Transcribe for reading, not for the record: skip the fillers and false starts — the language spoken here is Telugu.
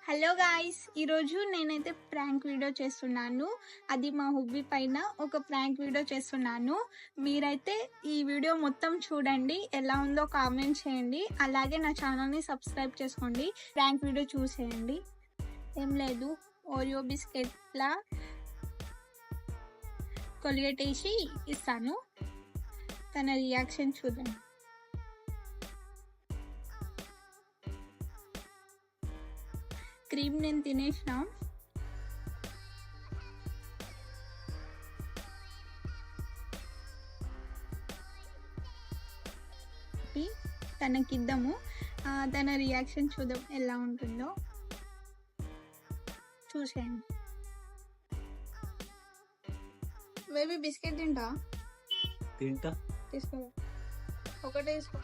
హలో గాయ్స్, ఈరోజు నేనైతే ప్రాంక్ వీడియో చేస్తున్నాను. అది మా హుబ్బీ పైన ఒక ప్రాంక్ వీడియో చేస్తున్నాను. మీరైతే ఈ వీడియో మొత్తం చూడండి, ఎలా ఉందో కామెంట్ చేయండి. అలాగే నా ఛానల్ని సబ్స్క్రైబ్ చేసుకోండి. ప్రాంక్ వీడియో చూసేయండి. ఏం లేదు, ఓరియో బిస్కెట్లా కొలిగేట్ వేసి ఇస్తాను. తన రియాక్షన్ చూడండి. క్రీమ్ నేను తినేసిన. తనకిద్దాము, తన రియాక్షన్ చూద్దాం ఎలా ఉంటుందో. చూసేయండి. బేబీ బిస్కెట్ తింటా తింటా తీసుకో, ఒకటే తీసుకో.